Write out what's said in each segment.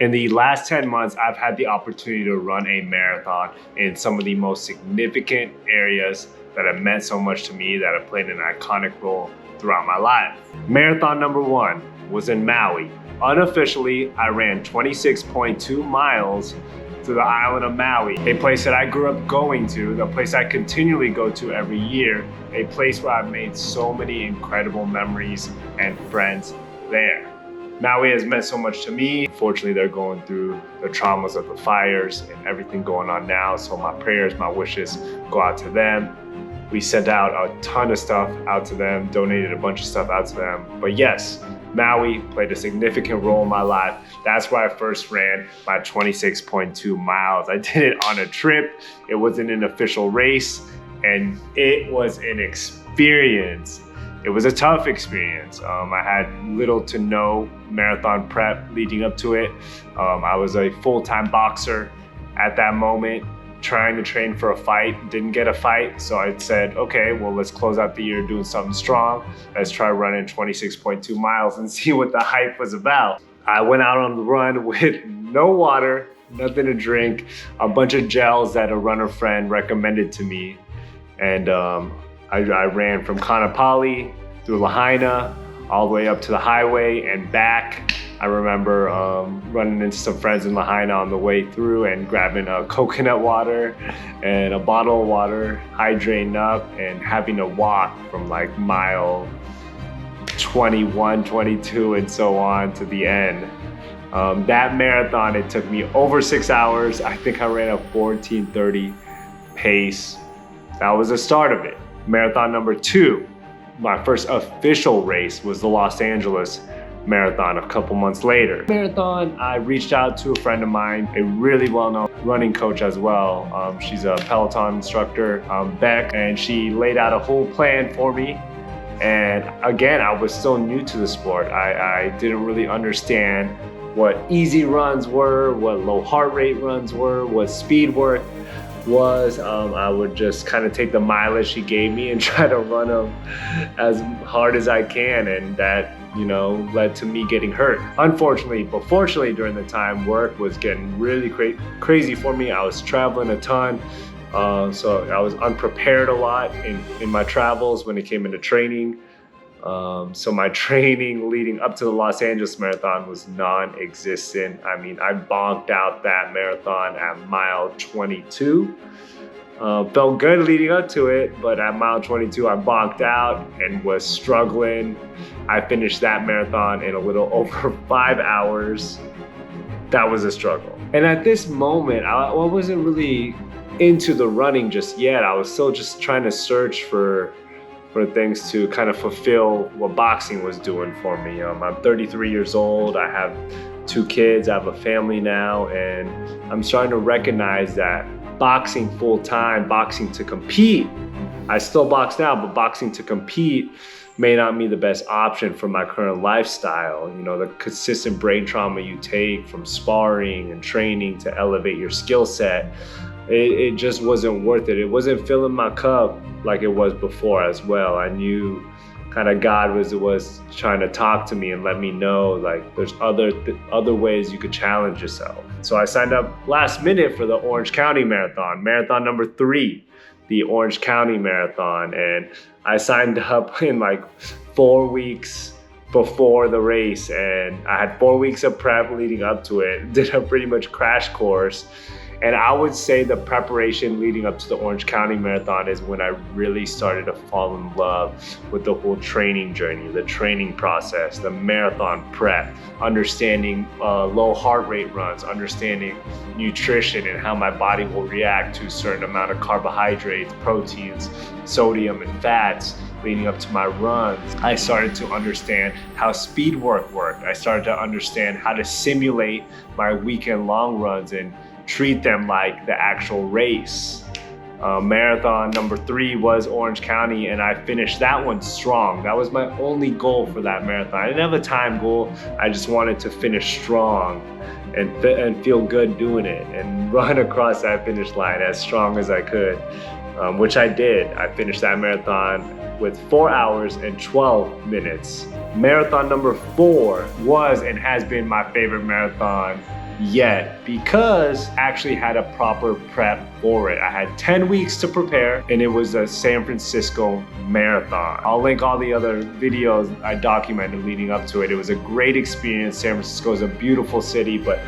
In the last 10 months, I've had the opportunity to run a marathon in some of the most significant areas that have meant so much to me, that have played an iconic role throughout my life. Marathon number 1 was in Maui. Unofficially, I ran 26.2 miles to the island of Maui, a place that I grew up going to, the place I continually go to every year, a place where I've made so many incredible memories and friends there. Maui has meant so much to me. Fortunately, they're going through the traumas of the fires and everything going on now, so my prayers, my wishes go out to them. We sent out a ton of stuff out to them, donated a bunch of stuff out to them. But yes, Maui played a significant role in my life. That's where I first ran my 26.2 miles. I did it on a trip. It wasn't an official race, and it was an experience. It was a tough experience. I had little to no marathon prep leading up to it. I was a full-time boxer at that moment, trying to train for a fight, didn't get a fight. So I said, okay, well, let's close out the year doing something strong. Let's try running 26.2 miles and see what the hype was about. I went out on the run with no water, nothing to drink, a bunch of gels that a runner friend recommended to me. And I ran from Kaanapali through Lahaina, all the way up to the highway and back. I remember running into some friends in Lahaina on the way through and grabbing a coconut water and a bottle of water, hydrating up, and having to walk from like mile 21, 22, and so on to the end. That marathon, it took me over 6 hours. I think I ran a 14:30 pace. That was the start of it. Marathon number 2, my first official race, was the Los Angeles Marathon a couple months later. Marathon, I reached out to a friend of mine, a really well-known running coach as well. She's a Peloton instructor, Beck, and she laid out a whole plan for me. And again, I was still new to the sport. I didn't really understand what easy runs were, what low heart rate runs were, what speed work was. I would just kind of take the mileage she gave me and try to run them as hard as I can, and that, you know, led to me getting hurt. Unfortunately, but fortunately, during the time, work was getting really crazy for me. I was traveling a ton, so I was unprepared a lot in my travels when it came into training. So my training leading up to the Los Angeles Marathon was non-existent. I mean, I bonked out that marathon at mile 22. Felt good leading up to it, but at mile 22, I bonked out and was struggling. I finished that marathon in a little over 5 hours. That was a struggle. And at this moment, I wasn't really into the running just yet. I was still just trying to search for things to kind of fulfill what boxing was doing for me. I'm 33 years old. I have 2 kids. I have a family now, and I'm starting to recognize that boxing full time, boxing to compete, I still box now, but boxing to compete may not be the best option for my current lifestyle. You know, the consistent brain trauma you take from sparring and training to elevate your skill set, it just wasn't worth it. It wasn't filling my cup like it was before as well. I knew kind of God was trying to talk to me and let me know, like, there's other ways you could challenge yourself. So I signed up last minute for the Orange County Marathon, marathon number 3, the Orange County Marathon. And I signed up in like 4 weeks before the race, and I had 4 weeks of prep leading up to it, did a pretty much crash course. And I would say the preparation leading up to the Orange County Marathon is when I really started to fall in love with the whole training journey, the training process, the marathon prep, understanding low heart rate runs, understanding nutrition and how my body will react to a certain amount of carbohydrates, proteins, sodium, and fats leading up to my runs. I started to understand how speed work worked. I started to understand how to simulate my weekend long runs and treat them like the actual race. Marathon number 3 was Orange County, and I finished that one strong. That was my only goal for that marathon. I didn't have a time goal. I just wanted to finish strong and feel good doing it and run across that finish line as strong as I could, which I did. I finished that marathon with 4 hours and 12 minutes. Marathon number 4 was and has been my favorite marathon yet because I actually had a proper prep for it. I had 10 weeks to prepare, and it was a San Francisco marathon. I'll link all the other videos I documented leading up to it. It was a great experience. San Francisco is a beautiful city, but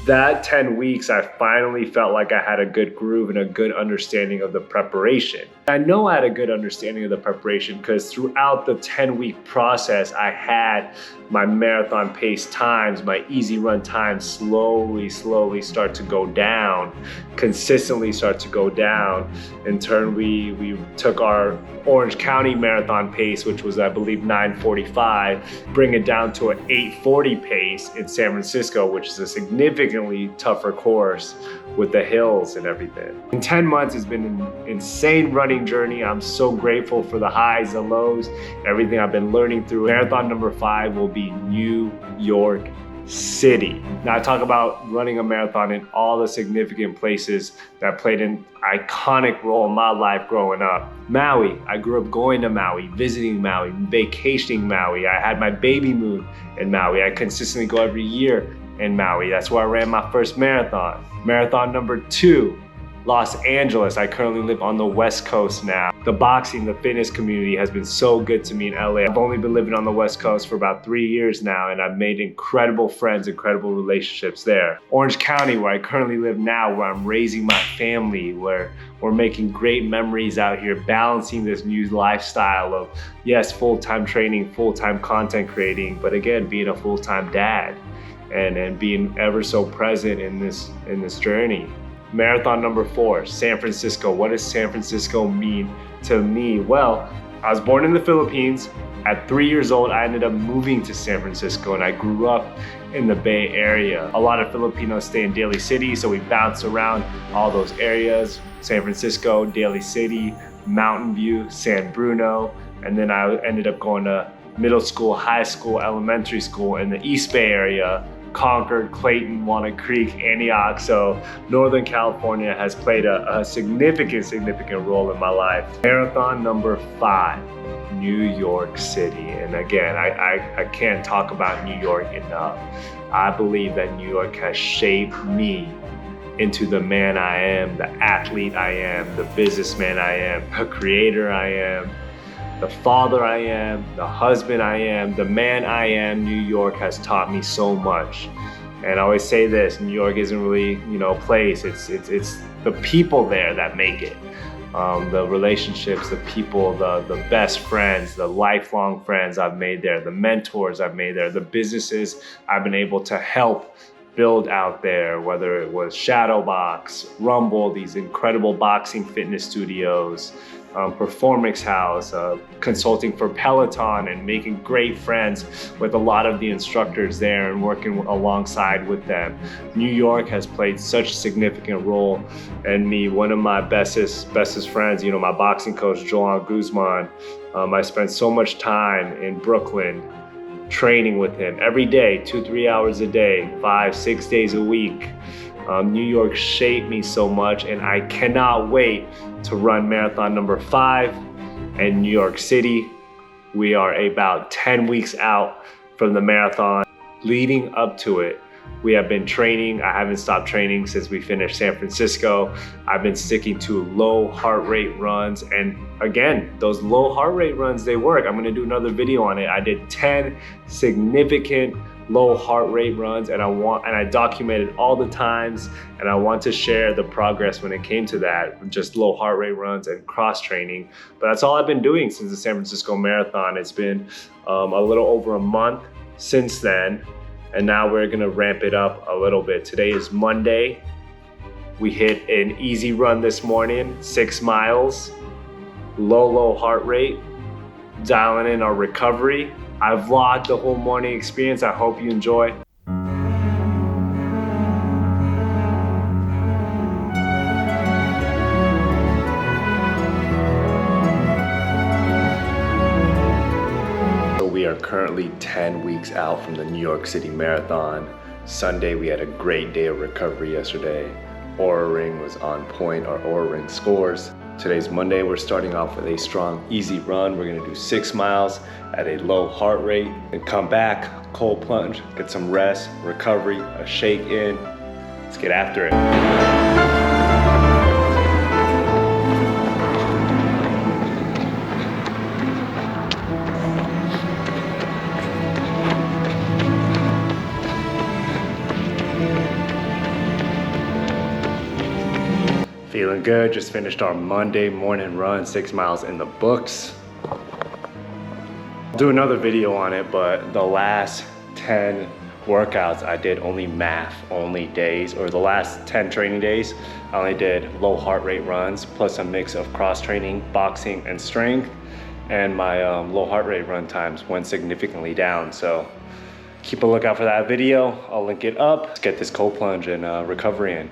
that 10 weeks, I finally felt like I had a good groove and a good understanding of the preparation. I know I had a good understanding of the preparation because throughout the 10-week process, I had my marathon pace times, my easy run times slowly start to go down, consistently start to go down. In turn, we took our Orange County marathon pace, which was, I believe, 9:45, bring it down to an 8:40 pace in San Francisco, which is a significantly tougher course with the hills and everything. In 10 months, it's been an insane running journey. I'm so grateful for the highs, the lows, everything I've been learning through. Marathon number 5 will be New York City. Now I talk about running a marathon in all the significant places that played an iconic role in my life growing up. Maui, I grew up going to Maui, visiting Maui, vacationing Maui. I had my baby moon in Maui. I consistently go every year in Maui. That's where I ran my first marathon. Marathon number 2, Los Angeles. I currently live on the West Coast now. The boxing, the fitness community has been so good to me in LA. I've only been living on the West Coast for about 3 years now, and I've made incredible friends, incredible relationships there. Orange County, where I currently live now, where I'm raising my family, where we're making great memories out here, balancing this new lifestyle of, yes, full-time training, full-time content creating, but again, being a full-time dad and being ever so present in this journey. Marathon number 4, San Francisco. What does San Francisco mean to me? Well, I was born in the Philippines. At 3 years old, I ended up moving to San Francisco, and I grew up in the Bay Area. A lot of Filipinos stay in Daly City, so we bounce around all those areas. San Francisco, Daly City, Mountain View, San Bruno, and then I ended up going to middle school, high school, elementary school in the East Bay Area, Concord, Clayton, Walnut Creek, Antioch. So Northern California has played a significant role in my life. Marathon number 5, New York City. And again, I can't talk about New York enough. I believe that New York has shaped me into the man I am, the athlete I am, the businessman I am, the creator I am, the father I am, the husband I am, the man I am. New York has taught me so much. And I always say this, New York isn't really, a place. It's the people there that make it. The relationships, the people, the best friends, the lifelong friends I've made there, the mentors I've made there, the businesses I've been able to help build out there, whether it was Shadowbox, Rumble, these incredible boxing fitness studios, Performance House, consulting for Peloton, and making great friends with a lot of the instructors there and working alongside with them. New York has played such a significant role in me. One of my bestest friends, my boxing coach, Joan Guzman, I spent so much time in Brooklyn training with him every day, 2-3 hours a day, 5-6 days a week. New York shaped me so much, and I cannot wait to run marathon number 5 in New York City. We are about 10 weeks out from the marathon. Leading up to it, we have been training. I haven't stopped training since we finished San Francisco. I've been sticking to low heart rate runs, and again, those low heart rate runs, they work. I'm gonna do another video on it. I did 10 significant low heart rate runs, and I documented all the times, and I want to share the progress when it came to that, just low heart rate runs and cross training. But that's all I've been doing since the San Francisco Marathon. It's been a little over a month since then, and now we're gonna ramp it up a little bit. Today is Monday. We hit an easy run this morning, 6 miles, low heart rate, dialing in our recovery. I vlogged the whole morning experience. I hope you enjoy. So we are currently 10 weeks out from the New York City Marathon. Sunday, we had a great day of recovery yesterday. Oura Ring was on point, our Oura Ring scores. Today's Monday, we're starting off with a strong, easy run. We're gonna do 6 miles at a low heart rate and come back cold plunge, get some rest, recovery, a shake in. Let's get after it. Feeling good, just finished our Monday morning run, 6 miles in the books. I'll do another video on it, but the last 10 workouts I did only only days, or the last 10 training days, I only did low heart rate runs, plus a mix of cross training, boxing, and strength. And my low heart rate run times went significantly down. So keep a lookout for that video. I'll link it up. Let's get this cold plunge and recovery in.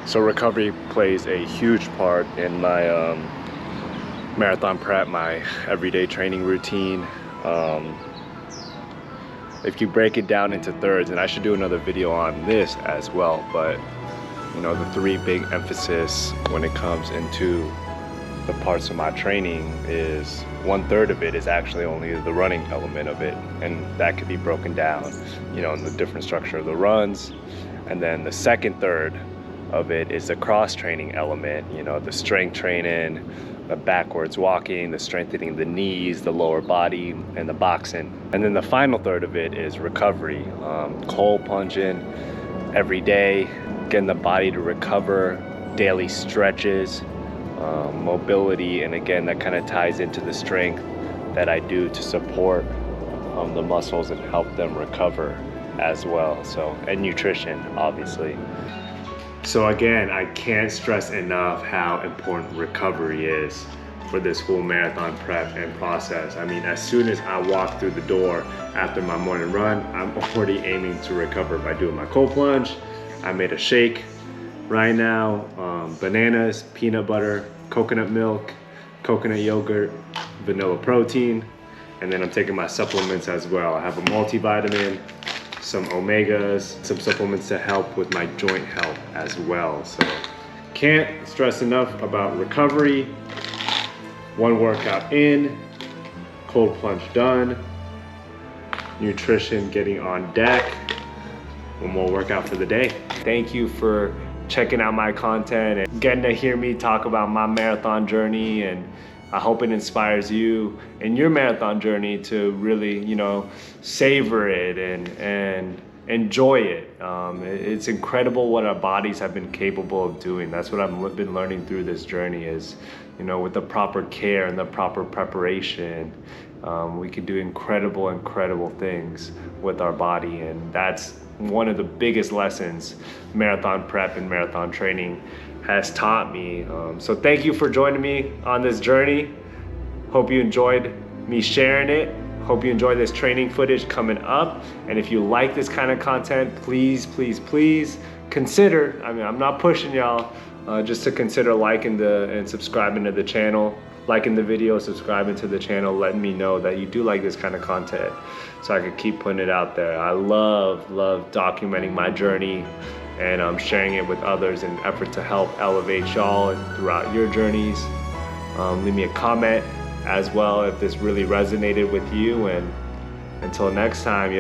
So recovery plays a huge part in my marathon prep, my everyday training routine. If you break it down into thirds, and I should do another video on this as well, but you know, the 3 big emphasis when it comes into the parts of my training is 1/3 of it is actually only the running element of it, and that could be broken down, you know, in the different structure of the runs. And then the second third of it is the cross training element, you know, the strength training, the backwards walking, the strengthening the knees, the lower body, and the boxing. And then the final third of it is recovery, cold plunging every day, getting the body to recover, daily stretches, mobility, and again, that kind of ties into the strength that I do to support the muscles and help them recover as well. So, and nutrition, obviously. So again, I can't stress enough how important recovery is for this whole marathon prep and process. I mean, as soon as I walk through the door after my morning run, I'm already aiming to recover by doing my cold plunge. I made a shake right now, bananas, peanut butter, coconut milk, coconut yogurt, vanilla protein, and then I'm taking my supplements as well. I have a multivitamin, some omegas, some supplements to help with my joint health as well. So can't stress enough about recovery. 1 workout in, cold plunge done, nutrition getting on deck, 1 more workout for the day. Thank you for checking out my content and getting to hear me talk about my marathon journey, and I hope it inspires you in your marathon journey to really, you know, savor it and enjoy it. It's incredible what our bodies have been capable of doing. That's what I've been learning through this journey is, you know, with the proper care and the proper preparation, we can do incredible things with our body. And that's one of the biggest lessons marathon prep and marathon training has taught me. So thank you for joining me on this journey. Hope you enjoyed me sharing it. Hope you enjoy this training footage coming up. And if you like this kind of content, please consider, I mean, I'm not pushing y'all, just to consider liking and subscribing to the channel, liking the video, subscribing to the channel, letting me know that you do like this kind of content so I can keep putting it out there. I love documenting my journey, and I'm sharing it with others in an effort to help elevate y'all throughout your journeys. Leave me a comment as well if this really resonated with you, and until next time, yo.